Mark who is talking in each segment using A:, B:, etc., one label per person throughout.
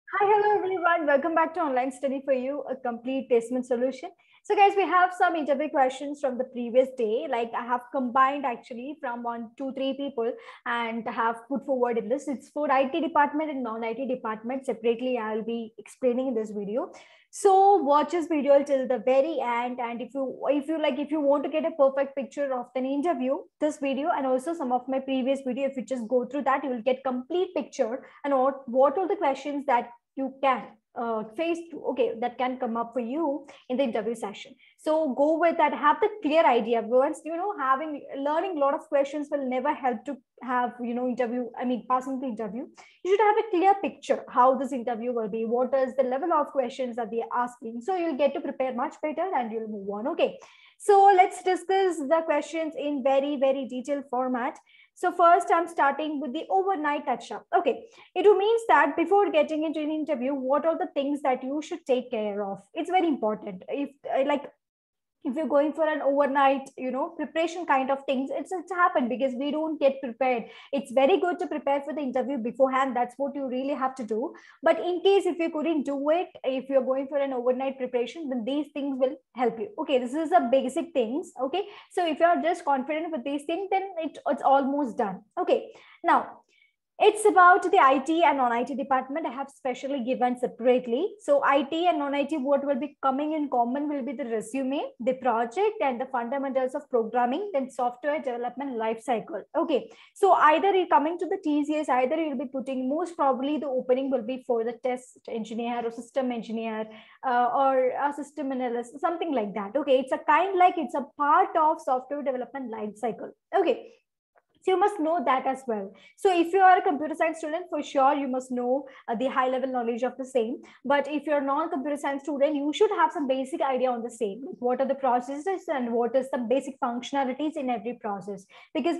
A: Hi, hello everyone. Welcome back to Online Study for You, a complete placement solution. So, guys, we have some interview questions from the previous day. Like I have combined actually from one, two, three people and have put forward in this. It's for IT department and non-IT department separately. I'll be explaining in this video. So watch this video till the very end. And if you want to get a perfect picture of an interview, this video and also some of my previous video, if you just go through that, you will get complete picture and what are the questions that you can face okay that can come up for you in the interview session. So go with that, have the clear idea. Once having learning a lot of questions will never help to have interview, passing the interview. You should have a clear picture how this interview will be, what is the level of questions that they're asking, so you'll get to prepare much better and you'll move on. Okay, so let's discuss the questions in very detailed format. So first I'm starting with the overnight touch up. Okay, it means that before getting into an interview, what are the things that you should take care of? It's very important. If you're going for an overnight preparation kind of things, it's happened because we don't get prepared. It's very good to prepare for the interview beforehand. That's what you really have to do. But in case if you couldn't do it, if you're going for an overnight preparation, then these things will help you. Okay, this is the basic things. Okay, so if you're just confident with these things, then it's almost done. Okay, now it's about the IT and non-IT department. I have specially given separately. So IT and non-IT, what will be coming in common will be the resume, the project, and the fundamentals of programming, then software development life cycle. Okay. So either you're coming to the TCS, either you'll be putting, most probably the opening will be for the test engineer or system engineer or a system analyst, something like that. Okay. It's a kind like it's a part of software development life cycle. Okay. So you must know that as well. So if you are a computer science student, for sure you must know the high level knowledge of the same. But if you're non-computer science student, you should have some basic idea on the same. What are the processes and what is the basic functionalities in every process? Because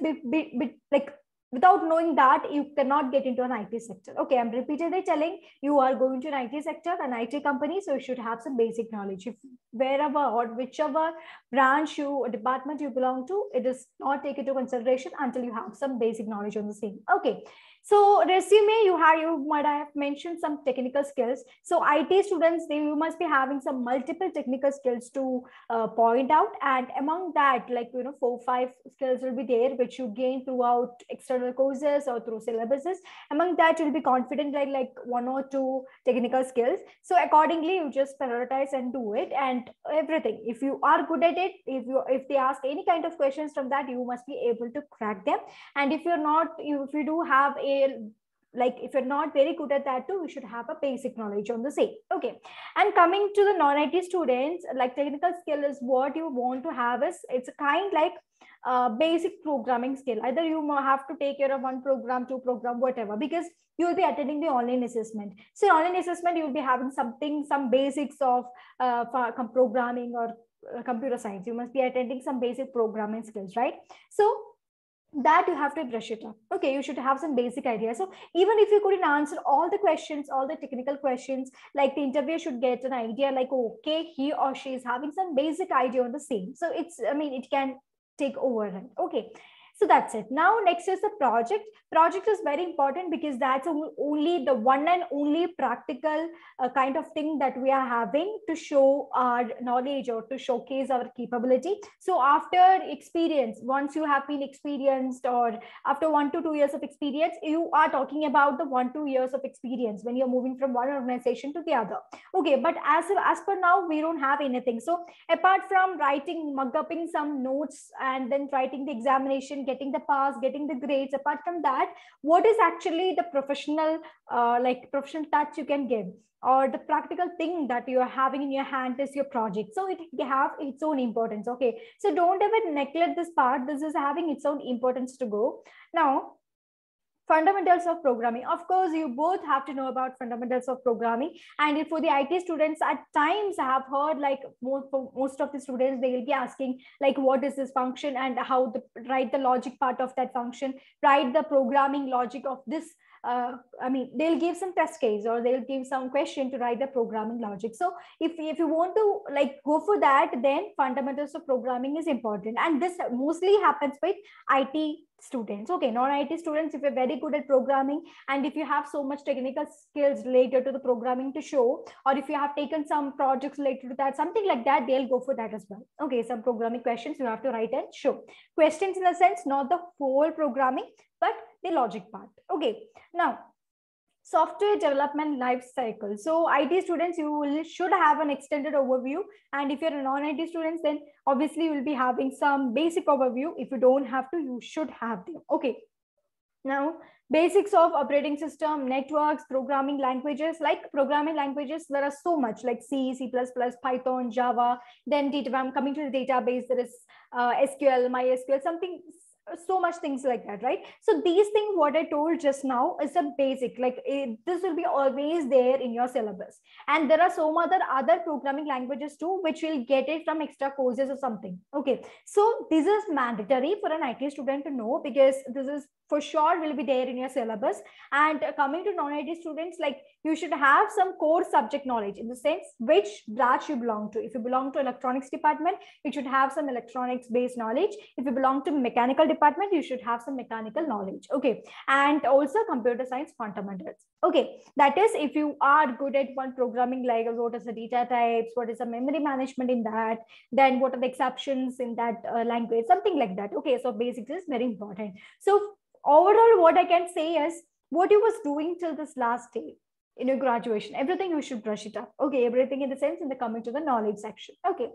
A: like without knowing that, you cannot get into an IT sector. Okay, I'm repeatedly telling you are going to an IT sector, an IT company, so you should have some basic knowledge. If wherever or whichever branch you department you belong to, it is not taken into consideration until you have some basic knowledge on the same. Okay, so resume, you might have mentioned some technical skills. So IT students, you must be having some multiple technical skills to point out, and among that, like 4-5 skills will be there which you gain throughout external courses or through syllabuses. Among that, you'll be confident like 1 or 2 technical skills. So accordingly, you just prioritize and do it, and everything, if you are good at it, if they ask any kind of questions from that, you must be able to crack them. And if you're not, if you do have a, like if you're not very good at that too, you should have a basic knowledge on the same. Okay, and coming to the non-IT students, like technical skill is what you want to have is, it's a kind like basic programming skill. Either you have to take care of one program, 2 program, whatever, because you will be attending the online assessment. So online assessment, you will be having some basics of programming or computer science. You must be attending some basic programming skills, right? So that you have to brush it up. Okay, you should have some basic idea. So even if you couldn't answer all the questions, all the technical questions, like the interviewer should get an idea like, okay, he or she is having some basic idea on the same. So it can take over. Okay, so that's it. Now next is the project. Project is very important because that's only the one and only practical kind of thing that we are having to show our knowledge or to showcase our capability. So after experience, once you have been experienced, or after 1 to 2 years of experience, you are talking about the 1-2 years of experience when you're moving from one organization to the other. Okay, but as per now, we don't have anything. So apart from writing, mug-upping some notes and then writing the examination, getting the pass, getting the grades, apart from that, what is actually the professional professional touch you can give, or the practical thing that you are having in your hand is your project. So it have its own importance. Okay, so don't ever neglect this part. This is having its own importance to go. Now fundamentals of programming, of course you both have to know about fundamentals of programming. And for the IT students, at times I have heard like most of the students, they will be asking like, what is this function and how to write the logic part of that function, write the programming logic of this. They'll give some test case or they'll give some question to write the programming logic. So if you want to like go for that, then fundamentals of programming is important, and this mostly happens with IT students. Okay, non-IT students, if you're very good at programming and if you have so much technical skills related to the programming to show, or if you have taken some projects related to that, something like that, they'll go for that as well. Okay, some programming questions you have to write and show. Questions in a sense, not the whole programming, but the logic part. Okay, now software development life cycle. So IT students, should have an extended overview, and if you're a non-IT students, then obviously you will be having some basic overview. If you don't have to, you should have them. Okay, now basics of operating system, networks, programming languages. Like programming languages, there are so much, like C, C++, Python, Java. Then I'm coming to the database, there is SQL, MySQL, something, so much things like that, right? So these things what I told just now is a basic, like this will be always there in your syllabus, and there are so other programming languages too, which will get it from extra courses or something. Okay, so this is mandatory for an IT student to know, because this is for sure will be there in your syllabus. And coming to non-IT students, like you should have some core subject knowledge, in the sense which branch you belong to. If you belong to electronics department, you should have some electronics based knowledge. If you belong to mechanical department, you should have some mechanical knowledge. Okay, and also computer science fundamentals. Okay, that is if you are good at one programming, like what is the data types, what is the memory management in that, then what are the exceptions in that language, something like that. Okay, so basics is very important. So overall, what I can say is, what you was doing till this last day in your graduation, everything you should brush it up. Okay, everything in the sense in the coming to the knowledge section. Okay,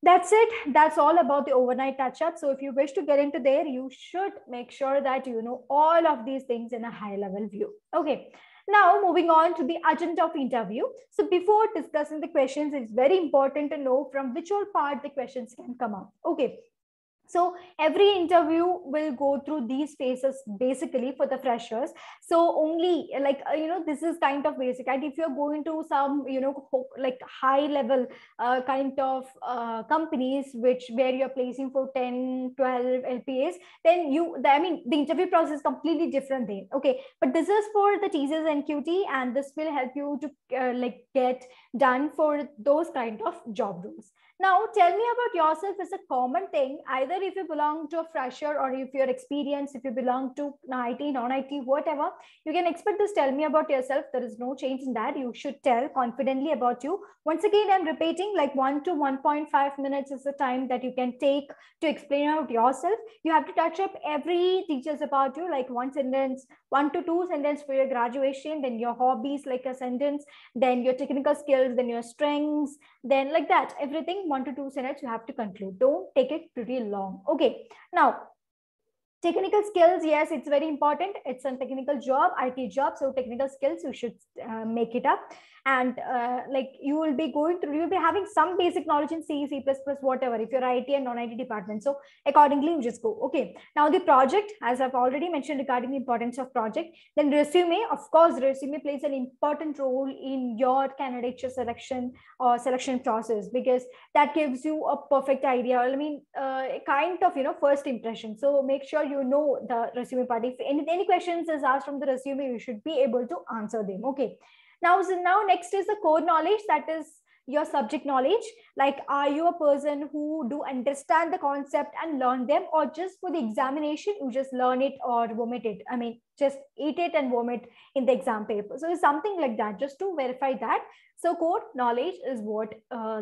A: that's it. That's all about the overnight touch up. So if you wish to get into there, you should make sure that you know all of these things in a high level view. Okay, now moving on to the agenda of interview. So before discussing the questions, it's very important to know from which all part the questions can come up. Okay, so every interview will go through these phases basically for the freshers. So only like this is kind of basic, and if you're going to some like high level kind of companies which where you're placing for 10 12 lpas, then the interview process is completely different there. Okay, but this is for the teasers and QT, and this will help you to like get done for those kind of job roles. Now, tell me about yourself is a common thing, either if you belong to a fresher or if you're experienced, if you belong to IT, non-IT, whatever, you can expect this. Tell me about yourself. There is no change in that. You should tell confidently about you. Once again, I'm repeating, like 1 to 1.5 minutes is the time that you can take to explain out yourself. You have to touch up every details about you, like one sentence, 1 to 2 sentences for your graduation, then your hobbies, like a sentence, then your technical skills, then your strengths, then like that, everything 1 to 2 sentences you have to conclude. Don't take it pretty long. Okay, now technical skills, yes, it's very important. It's a technical job, IT job, so technical skills you should make it up. And like you will be having some basic knowledge in C, C++, whatever, if you're IT and non-IT department. So accordingly you just go. Okay, now the project, as I've already mentioned regarding the importance of project, then resume. Of course, resume plays an important role in your candidature selection or selection process, because that gives you a perfect idea. Kind of first impression. So make sure you know the resume part. If any questions is asked from the resume, you should be able to answer them. Okay, now next is the core knowledge, that is your subject knowledge. Like, are you a person who do understand the concept and learn them, or just for the examination you just learn it or vomit it? Just eat it and vomit in the exam paper. So it's something like that, just to verify that. So core knowledge is what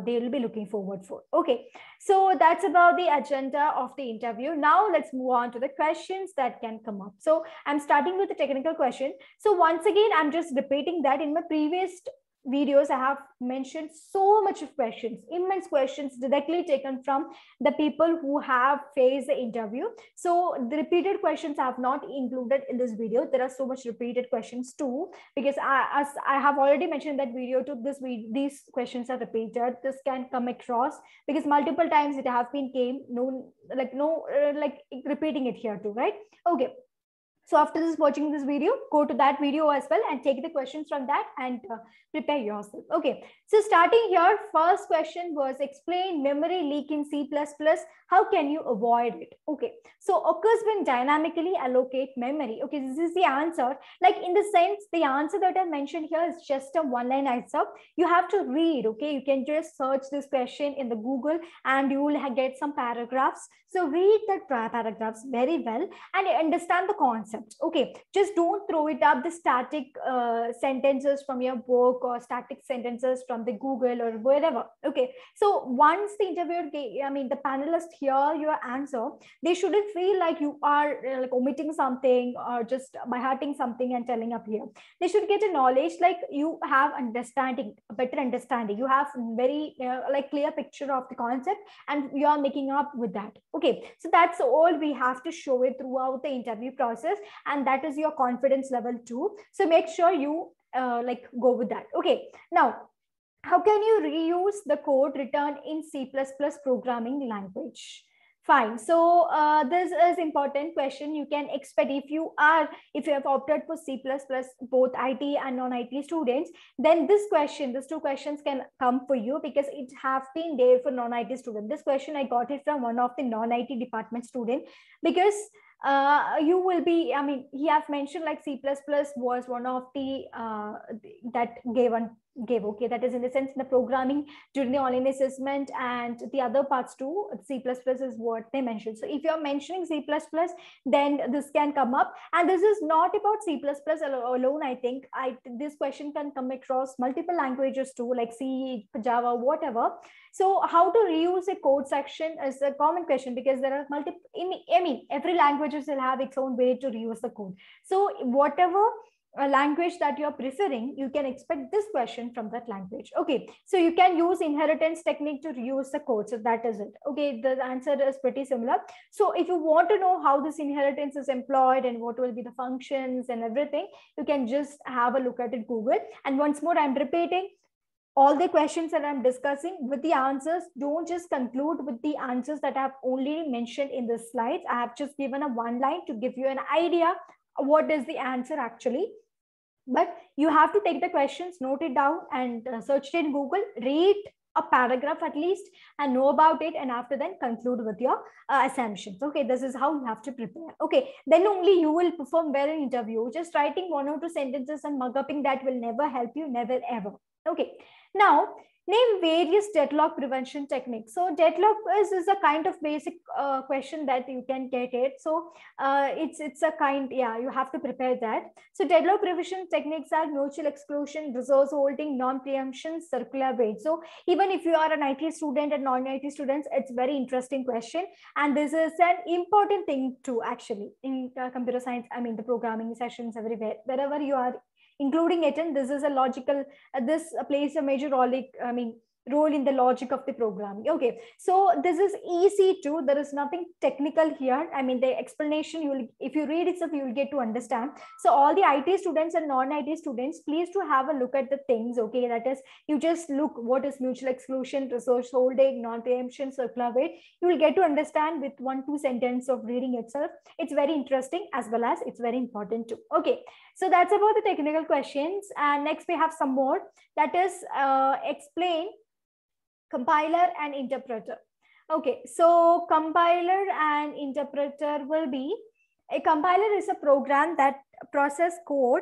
A: they will be looking forward for. Okay, so that's about the agenda of the interview. Now let's move on to the questions that can come up. So I'm starting with the technical question. So once again, I'm just repeating that in my previous videos I have mentioned so much of questions, immense questions directly taken from the people who have faced the interview. So the repeated questions I have not included in this video. There are so much repeated questions too, because as I have already mentioned in that video too, these questions are repeated. This can come across because multiple times it have been repeating it here too, right? Okay, So after this watching this video, go to that video as well and take the questions from that and prepare yourself. Okay, so starting here, first question was explain memory leak in C++. How can you avoid it? Okay, so occurs when dynamically allocate memory. Okay, this is the answer. Like in the sense, the answer that I mentioned here is just a one-line answer. You have to read. Okay, you can just search this question in the Google and you will get some paragraphs. So read that paragraphs very well and understand the concept. Okay, just don't throw it up the static sentences from your book or static sentences from the Google or wherever. Okay, so once the interviewer, the panelist hear your answer, they shouldn't feel like you are like omitting something or just by hearting something and telling up here. They should get a knowledge like you have understanding, better understanding. You have very like clear picture of the concept and you are making up with that. Okay, so that's all we have to show it throughout the interview process, and that is your confidence level too. So make sure you like go with that. Okay, now how can you reuse the code written in C++ programming language? Fine. So this is important question. You can expect if you have opted for C++, both IT and non-IT students, then this question, these two questions can come for you because it have been there for non-IT student. This question I got it from one of the non-IT department student because you will be, he have mentioned like C++ was one of the that gave, okay, that is in the sense in the programming during the online assessment, and the other parts too, C++ is what they mentioned. So if you're mentioning C++, then this can come up, and this is not about C++ alone. I think this question can come across multiple languages too, like C, Java, whatever. So how to reuse a code section is a common question because there are multiple, every language will have its own way to reuse the code. So whatever language that you're preferring, you can expect this question from that language. Okay, so you can use inheritance technique to reuse the code. So that is it. Okay, the answer is pretty similar. So if you want to know how this inheritance is employed and what will be the functions and everything, you can just have a look at it Google. And once more, I'm repeating all the questions that I'm discussing with the answers. Don't just conclude with the answers that I've only mentioned in the slides. I have just given a one line to give you an idea what is the answer actually. But you have to take the questions, note it down and search it in Google, read a paragraph at least and know about it, and after then conclude with your assumptions. Okay, this is how you have to prepare. Okay, then only you will perform well in interview. Just writing one or two sentences and mug upping that will never help you, never ever. Okay, now name various deadlock prevention techniques. So deadlock is a kind of basic question that you can get it. So it's a kind, you have to prepare that. So deadlock prevention techniques are mutual exclusion, resource holding, non-preemption, circular wait. So even if you are an IT student and non-IT students, it's very interesting question. And this is an important thing too, actually, in computer science, the programming sessions everywhere, wherever you are including it in, this is a logical, this plays a major role in the logic of the programming. Okay, so this is easy too. There is nothing technical here. The explanation, if you read itself, you will get to understand. So all the IT students and non-IT students, please to have a look at the things. Okay, that is, you just look what is mutual exclusion, resource holding, non-preemption, circular wait. You will get to understand with 1-2 sentences of reading itself. It's very interesting as well as it's very important too. Okay, so that's about the technical questions. And next we have some more, that is explain compiler and interpreter. Okay, so compiler and interpreter will be, a compiler is a program that process code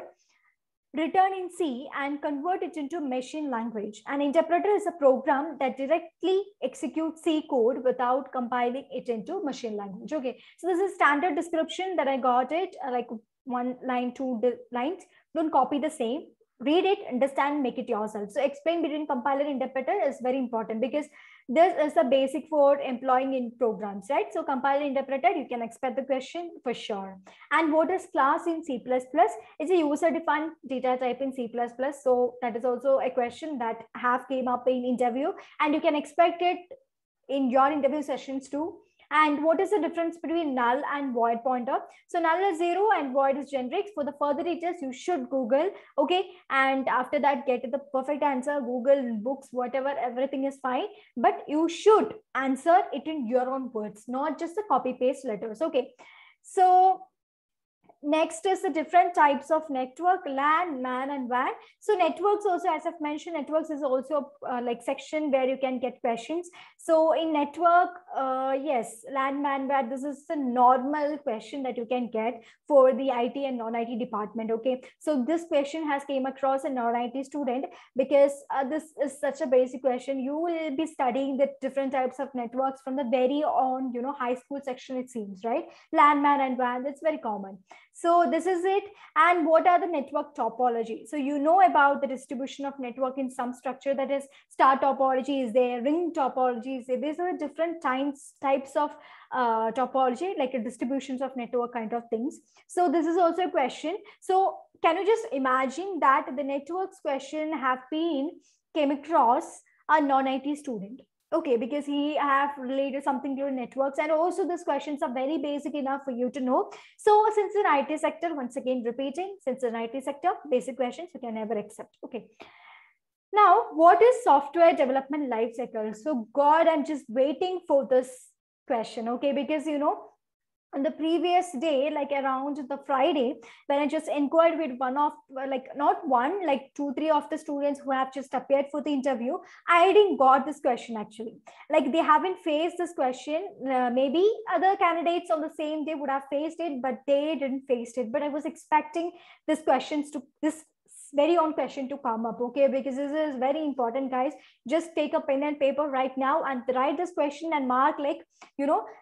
A: written in C and convert it into machine language. An interpreter is a program that directly executes C code without compiling it into machine language. Okay, so this is standard description that I got it, like 1 line, 2 lines. Don't copy the same. Read it, understand, make it yourself. So explain between compiler and interpreter is very important because this is the basic for employing in programs, right? So compiler, interpreter, you can expect the question for sure. And what is class in C++? It's a user-defined data type in C++. So that is also a question that have came up in interview, and you can expect it in your interview sessions too. And what is the difference between null and void pointer? So null is 0 and void is generic. For the further details, you should Google, okay? And after that, get the perfect answer, Google, books, whatever, everything is fine. But you should answer it in your own words, not just the copy-paste letters, okay? So next is the different types of network: LAN, MAN, and WAN. So networks also, as I've mentioned, networks is also like section where you can get questions. So in network, yes, LAN, MAN, WAN, this is the normal question that you can get for the IT and non-IT department. Okay, so this question has came across a non-IT student because this is such a basic question. You will be studying the different types of networks from the very on, high school section, it seems, right? LAN, MAN, and WAN, that's very common. So this is it. And what are the network topology? So you know about the distribution of network in some structure, that is star topology is there, ring topology is there. These are different types of topology, like a distributions of network kind of things. So this is also a question. So can you just imagine that the networks question have been came across a non-IT student? Okay, because he have related something to networks, and also these questions are very basic enough for you to know. So since an IT sector, once again repeating, since an IT sector, basic questions you can never accept. Okay. Now, what is software development life cycle? So God, I'm just waiting for this question. Okay, because on the previous day, like around the Friday, when I just inquired with one of, like not one, like 2-3 of the students who have just appeared for the interview, I didn't got this question actually. Like they haven't faced this question. Maybe other candidates on the same day would have faced it, but they didn't face it. But I was expecting this very on question to come up. Okay, because this is very important, guys. Just take a pen and paper right now and write this question and mark, like,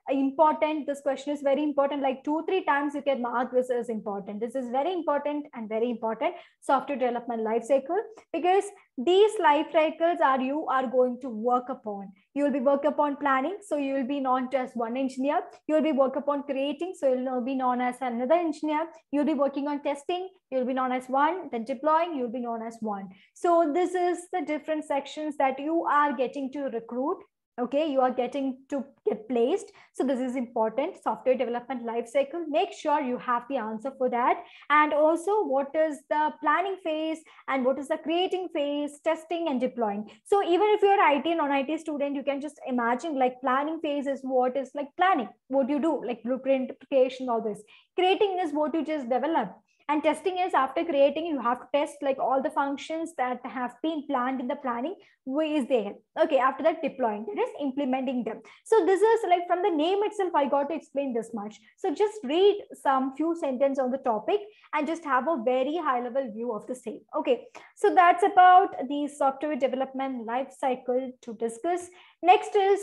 A: important. This question is very important, like 2-3 times you can mark this is important. This is very important and very important, software development life cycle, because these life cycles you are going to work upon. You will be work upon planning, so you will be known as one engineer. You will be work upon creating, so you will be known as another engineer. You'll be working on testing, you'll be known as one. Then deploying, you'll be known as one. So this is the different sections that you are getting to recruit. Okay, you are getting to get placed. So this is important, software development life cycle. Make sure you have the answer for that. And also, what is the planning phase and what is the creating phase, testing and deploying. So even if you're IT and non-IT student, you can just imagine, like, planning phase is what is like planning, what you do, like blueprint creation, all this. Creating is what you just develop, and testing is after creating, you have to test like all the functions that have been planned in the planning is there. Okay, after that, deploying, that is implementing them. So this is like, from the name itself, I got to explain this much. So just read some few sentences on the topic and just have a very high level view of the same. Okay, so that's about the software development life cycle to discuss. Next is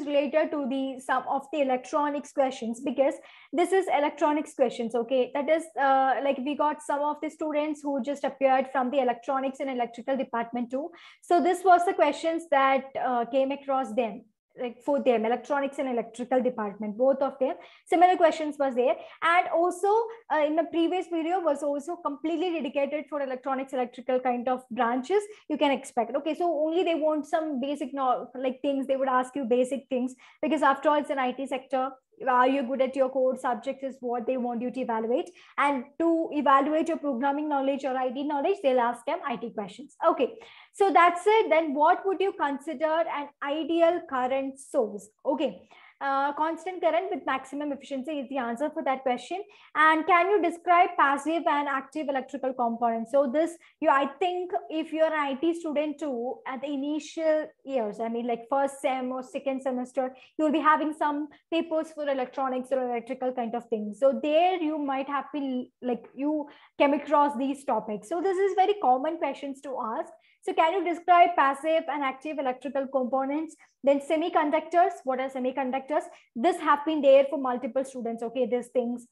A: related to the some of the electronics questions, because this is electronics questions. Okay, that is like we got some of the students who just appeared from the electronics and electrical department too. So this was the questions that came across them, like for them, electronics and electrical department, both of them similar questions was there. And also in the previous video was also completely dedicated for electronics electrical kind of branches you can expect. Okay, so only they want some basic like things, they would ask you basic things, because after all it's an IT sector. Are you good at your core subjects is what they want you to evaluate, and to evaluate your programming knowledge or IT knowledge, they'll ask them IT questions. Okay, so that's it. Then what would you consider an ideal current source? Okay, constant current with maximum efficiency is the answer for that question. And can you describe passive and active electrical components? So this, I think if you're an IT student too, at the initial years, I mean like first sem or second semester, you'll be having some papers for electronics or electrical kind of things. So there you might have been like, you came across these topics. So this is very common questions to ask. So can you describe passive and active electrical components? Then semiconductors, what are semiconductors? This have been there for multiple students. Okay, these things,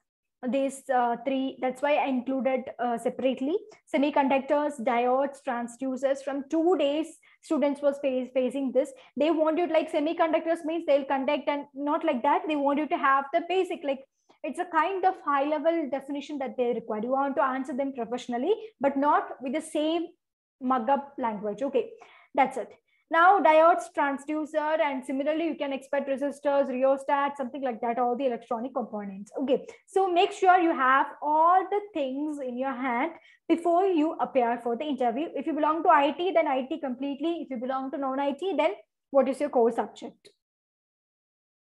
A: these three, that's why I included separately. Semiconductors, diodes, transducers. From 2 days, students was facing this. They wanted, like, semiconductors means they'll conduct, and not like that. They want you to have the basic, like, it's a kind of high level definition that they require. You want to answer them professionally, but not with the same mug up language. Okay, that's it. Now diodes, transducer, and similarly you can expect resistors, rheostat, something like that, all the electronic components. Okay, so make sure you have all the things in your hand before you appear for the interview. If you belong to IT, then IT completely. If you belong to non-IT, then what is your core subject?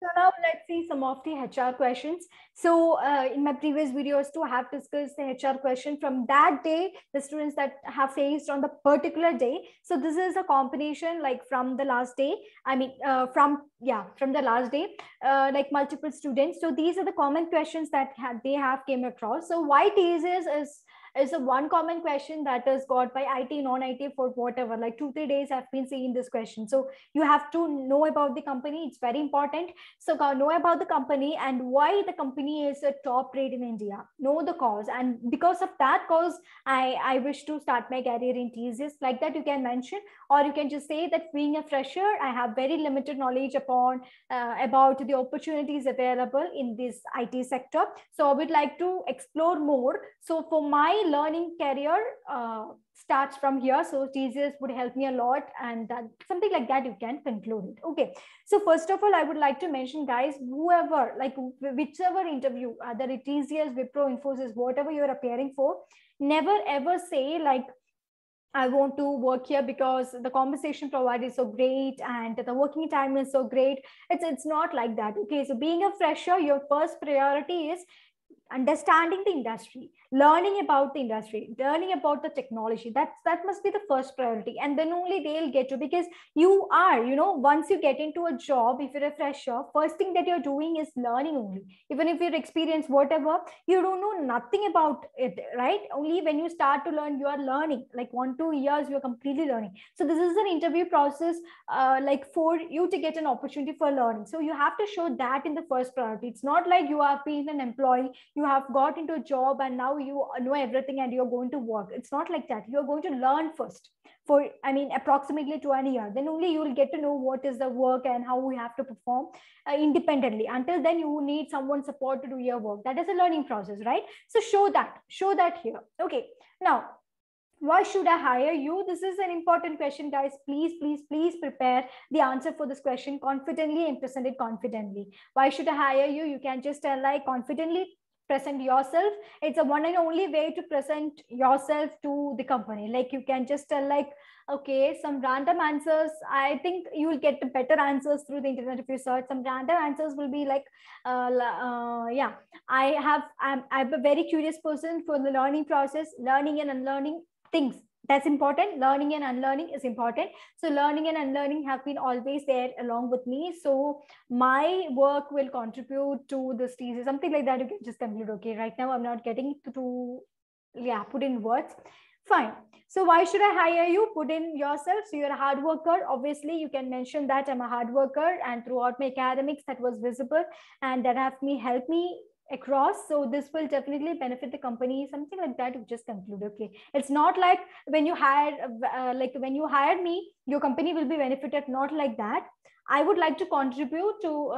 A: So now let's see some of the HR questions. So in my previous videos too, I have discussed the HR question from that day, the students that have faced on the particular day. So this is a combination like from the last day. I mean, from the last day, like multiple students. So these are the common questions that they have came across. So why thesis is a one common question that is got by IT, non-IT for whatever, like 2-3 days I've been seeing this question. So you have to know about the company. It's very important. So know about the company and why the company is a top rate in India. Know the cause, and because of that cause, I wish to start my career in TCS. Like that, you can mention, or you can just say that being a fresher, I have very limited knowledge upon about the opportunities available in this IT sector. So I would like to explore more. So for my learning career starts from here. So TCS would help me a lot, and something like that you can conclude it. Okay. So first of all, I would like to mention, guys, whoever, like whichever interview, either it is TCS, Wipro, Infosys, whatever you're appearing for, never ever say like, I want to work here because the compensation provided is so great and the working time is so great. It's not like that. Okay. So being a fresher, your first priority is understanding the industry, learning about the industry, learning about the technology. That must be the first priority, and then only they'll get you, because you are, once you get into a job, if you're a fresher, first thing that you're doing is learning only. Even if you're experienced, whatever, you don't know nothing about it, right? Only when you start to learn, you are learning, like 1-2 years you're completely learning. So this is an interview process, like for you to get an opportunity for learning. So you have to show that in the first priority. It's not like you have been an employee, you have got into a job and now you know everything and you're going to work. It's not like that. You're going to learn first for, I mean, approximately 20 years. Then only you will get to know what is the work and how we have to perform independently. Until then, you need someone's support to do your work. That is a learning process, right? So show that here. Okay. Now, why should I hire you? This is an important question, guys. Please prepare the answer for this question confidently and present it confidently. Why should I hire you? You can just tell like confidently, present yourself. It's a one and only way to present yourself to the company. Like you can just tell like, okay, some random answers. I think you will get better answers through the internet if you search. Some random answers will be like, yeah, I'm a very curious person for the learning process, learning and unlearning things. That's important. Learning and unlearning is important. So learning and unlearning have been always there along with me. So my work will contribute to this thesis, something like that. You can just conclude. Okay, right now I'm not getting to yeah, put in words. Fine. So why should I hire you? Put in yourself. So you're a hard worker. Obviously, you can mention that I'm a hard worker, and throughout my academics that was visible, and that have me helped me across. So this will definitely benefit the company, something like that. You just conclude. Okay, it's not like when you hired like when you hired me, your company will be benefited, not like that. I would like to contribute to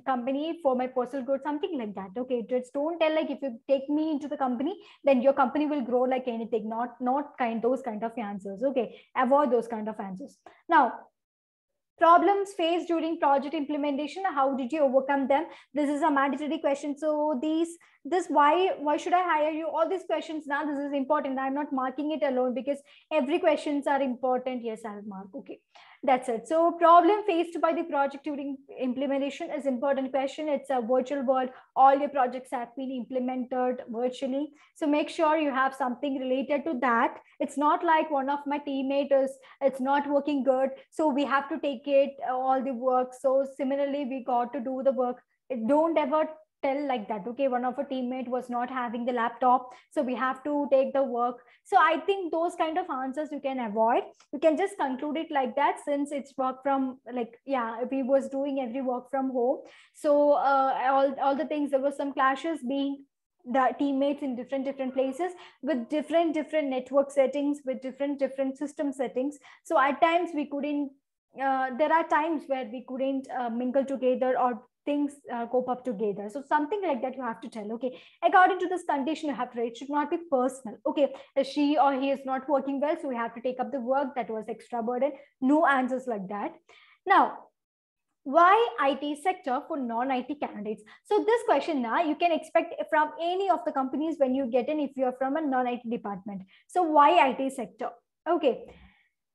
A: company for my personal good, something like that. Okay, just don't tell like if you take me into the company, then your company will grow like anything. Not kind those kind of answers. Okay, avoid those kind of answers. Now, problems faced during project implementation, how did you overcome them? This is a mandatory question. So this why should I hire you, all these questions, now this is important. I'm not marking it alone because every questions are important. Yes, I'll mark. Okay, that's it. So problem faced by the project during implementation is important question. It's a virtual world. All your projects have been implemented virtually, so make sure you have something related to that. It's not like one of my teammates is, it's not working good, so we have to take it all the work. So similarly we got to do the work. Don't ever tell like that. Okay, one of a teammate was not having the laptop, so we have to take the work. So I think those kind of answers you can avoid. You can just conclude it like that, since it's work from, like, yeah, we was doing every work from home. So all the things, there was some clashes being the teammates in different places with different network settings, with different system settings. So at times we couldn't there are times where we couldn't mingle together, or things cope up together. So something like that you have to tell. Okay, according to this condition you have to, it should not be personal. Okay, she or he is not working well, so we have to take up the work, that was extra burden. No answers like that. Now, why IT sector for non-IT candidates? So this question now you can expect from any of the companies when you get in, if you're from a non-IT department. So why IT sector? Okay,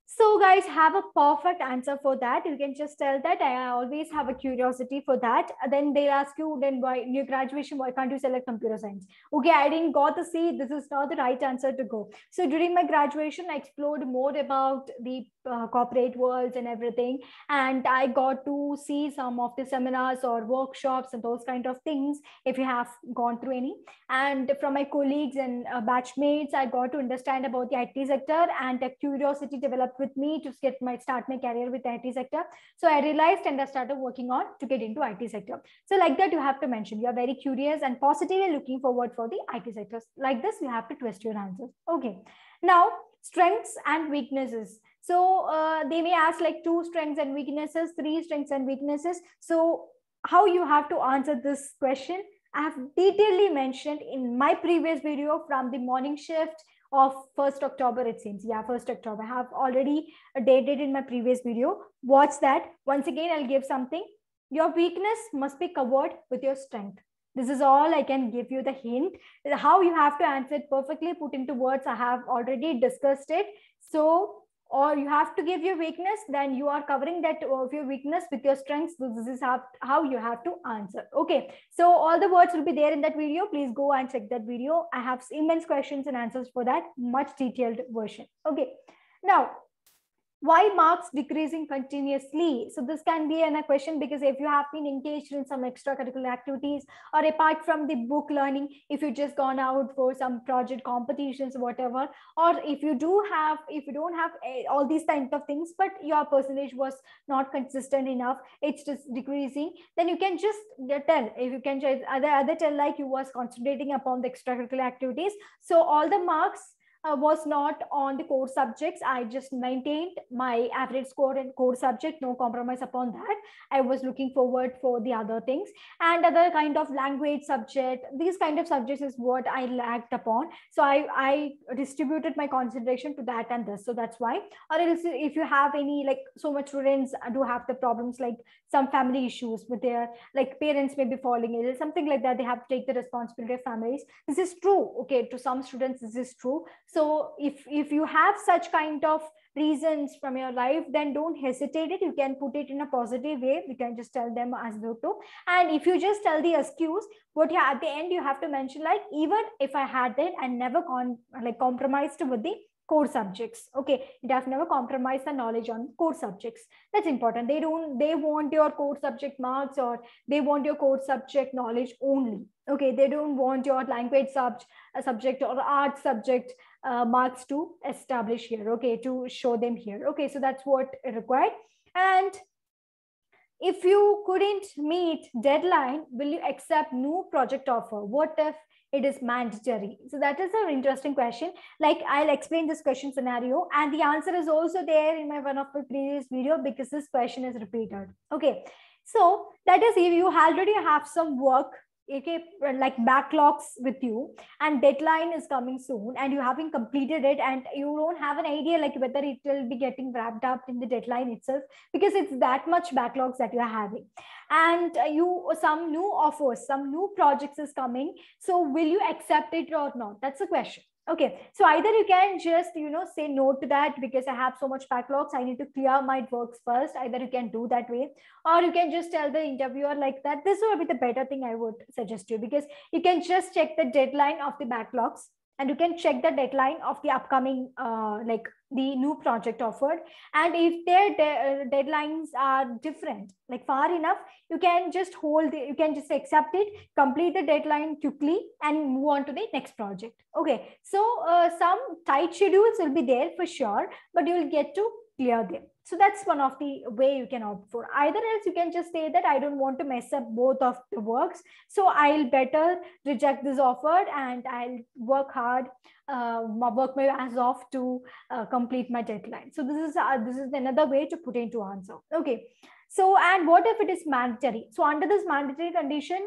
A: So guys, have a perfect answer for that. You can just tell that I always have a curiosity for that. Then they'll ask you, then why in your graduation, why can't you select computer science? Okay, I didn't got to see this is not the right answer to go. So during my graduation, I explored more about the corporate worlds and everything. And I got to see some of the seminars or workshops and those kind of things if you have gone through any. And from my colleagues and batchmates, I got to understand about the IT sector, and a curiosity developed with me to start my career with the IT sector. So I realized and I started working on to get into IT sector. So like that, you have to mention you are very curious and positively looking forward for the IT sectors. Like this, you have to twist your answers. Okay. Now, strengths and weaknesses. So they may ask like 2 strengths and weaknesses, 3 strengths and weaknesses. So how you have to answer this question, I have detailedly mentioned in my previous video from the morning shift of 1st October, it seems. Yeah, 1st October. I have already dated in my previous video. Watch that. Once again, I'll give something. Your weakness must be covered with your strength. This is all I can give you the hint. How you have to answer it perfectly put into words, I have already discussed it. So or you have to give your weakness, then you are covering that of your weakness with your strengths. This is how you have to answer. Okay, so all the words will be there in that video. Please go and check that video. I have immense questions and answers for that, much detailed version. Okay, now why marks decreasing continuously? So this can be a question, because if you have been engaged in some extracurricular activities, or apart from the book learning, if you just gone out for some project competitions, whatever, or if you don't have all these kind of things, but your percentage was not consistent enough, it's just decreasing, then you can just tell, if you can just other tell like you was concentrating upon the extracurricular activities, so all the marks was not on the core subjects. I just maintained my average score in core subject, no compromise upon that. I was looking forward for the other things, and other kind of language subject. These kind of subjects is what I lacked upon. So I distributed my concentration to that and this. So that's why. Or else, if you have any like so much students do have the problems like some family issues with their like parents may be falling ill, something like that. They have to take the responsibility of families. This is true. Okay, to some students this is true. So if you have such kind of reasons from your life, then don't hesitate it. You can put it in a positive way. You can just tell them as though to. And if you just tell the excuse, what you at the end you have to mention like, even if I had that, I never compromised with the core subjects. Okay, it has never compromised the knowledge on core subjects. That's important. They want your core subject marks, or they want your core subject knowledge only. Okay, they don't want your language subject or art subject marks to establish here. Okay, to show them here. Okay, so that's what required. And if you couldn't meet deadline, will you accept new project offer? What if it is mandatory? So that is an interesting question. Like, I'll explain this question scenario, and the answer is also there in my one of my previous video, because this question is repeated. Okay, so that is if you already have some work, okay, like backlogs with you, and deadline is coming soon, and you haven't completed it, and you don't have an idea like whether it will be getting wrapped up in the deadline itself, because it's that much backlogs that you're having, and you some new offers, some new projects is coming. So will you accept it or not? That's the question. Okay, so either you can just say no to that, because I have so much backlogs, I need to clear my works first. Either you can do that way, or you can just tell the interviewer like that. This would be the better thing I would suggest you, because you can just check the deadline of the backlogs, and you can check the deadline of the upcoming like the new project offered. And if their deadlines are different, like far enough, you can just you can just accept it, complete the deadline quickly, and move on to the next project. Okay, so some tight schedules will be there for sure, but you will get to clear them. So that's one of the way you can opt for. Either else, you can just say that I don't want to mess up both of the works, so I'll better reject this offer, and I'll work hard, work my ass off to complete my deadline. So this is another way to put into answer. Okay, so and what if it is mandatory? So under this mandatory condition,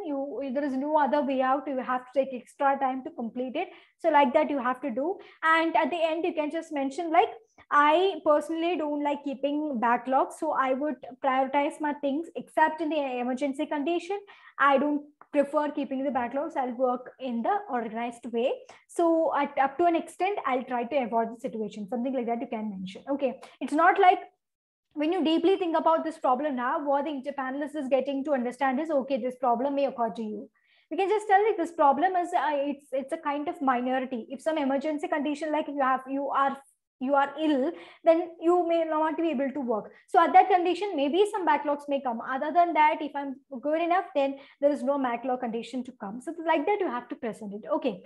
A: there is no other way out. You have to take extra time to complete it. So like that you have to do. And at the end, you can just mention like, I personally don't like keeping backlogs, so I would prioritize my things except in the emergency condition. I don't prefer keeping the backlogs, I'll work in the organized way. So up to an extent, I'll try to avoid the situation. Something like that you can mention. Okay, it's not like when you deeply think about this problem now, what the interpanelist is getting to understand is, okay, this problem may occur to you. We can just tell like this problem is it's a kind of minority. If some emergency condition, like you are ill, then you may not be able to work. So at that condition, maybe some backlogs may come. Other than that, if I'm good enough, then there is no backlog condition to come. So like that, you have to present it. Okay.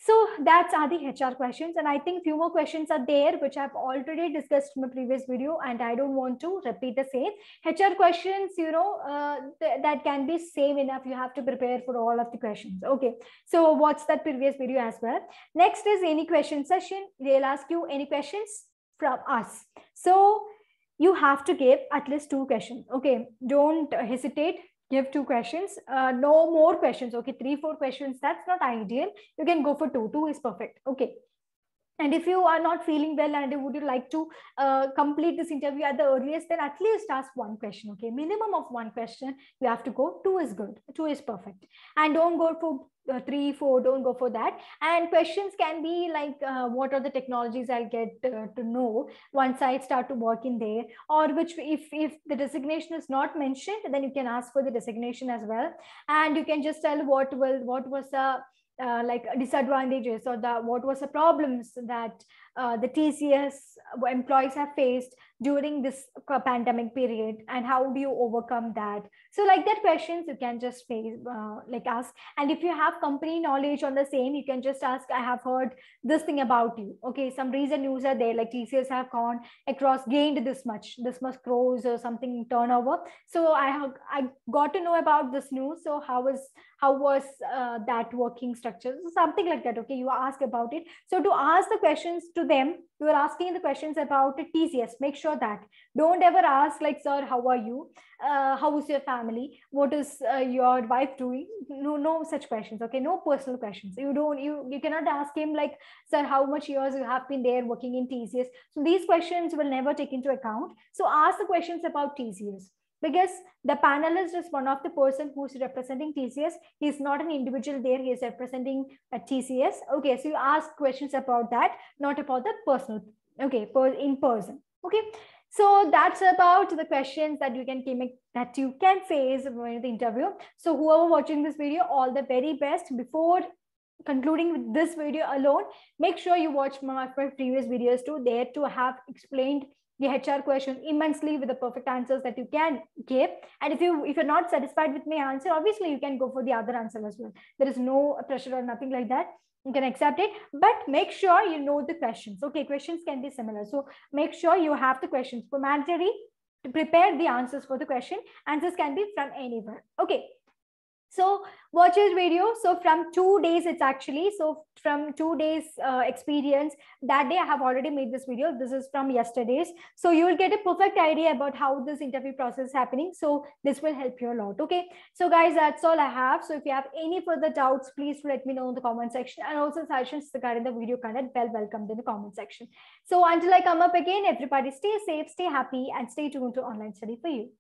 A: So that's are the HR questions, and I think few more questions are there which I've already discussed in my previous video, and I don't want to repeat the same. HR questions, that can be same enough. You have to prepare for all of the questions. Okay, so watch that previous video as well. Next is any question session. They'll ask you any questions from us. So you have to give at least 2 questions. Okay, don't hesitate. Give 2 questions, no more questions. Okay, 3-4 questions, that's not ideal. You can go for 2 is perfect. Okay, and if you are not feeling well and would you like to complete this interview at the earliest, then at least ask 1 question. Okay, minimum of 1 question you have to go. 2 is good, 2 is perfect, and don't go for 3-4, don't go for that. And questions can be like what are the technologies I'll get to know once I start to work in there, or which if the designation is not mentioned, then you can ask for the designation as well. And you can just tell what was the like disadvantages, or what was the problems that the TCS employees have faced during this pandemic period, and how do you overcome that. So like that questions you can just face, like ask. And if you have company knowledge on the same, you can just ask, I have heard this thing about you. Okay, some recent news are there, like TCS have gone across, gained this much crores or something turnover. So I got to know about this news. So how was that working structure, so something like that. Okay, you ask about it. So to ask the questions to them, you are asking the questions about TCS. Make sure that don't ever ask like, sir, how are you, how is your family, what is your wife doing. No such questions. Okay, no personal questions. You cannot ask him like, sir, how much years you have been there working in TCS. So these questions will never take into account. So ask the questions about TCS, because the panelist is one of the person who's representing TCS. He's not an individual there. He is representing a TCS. Okay, so you ask questions about that, not about the personal. Okay, in person. Okay, so that's about the questions that you can face in the interview. So whoever watching this video, all the very best. Before concluding with this video alone, make sure you watch my previous videos too. There to have explained the HR question immensely with the perfect answers that you can give. And if you're not satisfied with my answer, obviously you can go for the other answer as well. There is no pressure or nothing like that. You can accept it, but make sure you know the questions. Okay, questions can be similar, so make sure you have the questions. For mandatory to prepare the answers for the question. Answers can be from anywhere. Okay, so watch this video. So from 2 days, it's actually, so from 2 days experience, that day I have already made this video. This is from yesterday's. So you will get a perfect idea about how this interview process is happening. So this will help you a lot. Okay. So guys, that's all I have. So if you have any further doubts, please let me know in the comment section, and also suggestions regarding the video content, well welcomed in the comment section. So until I come up again, everybody stay safe, stay happy, and stay tuned to Online Study for You.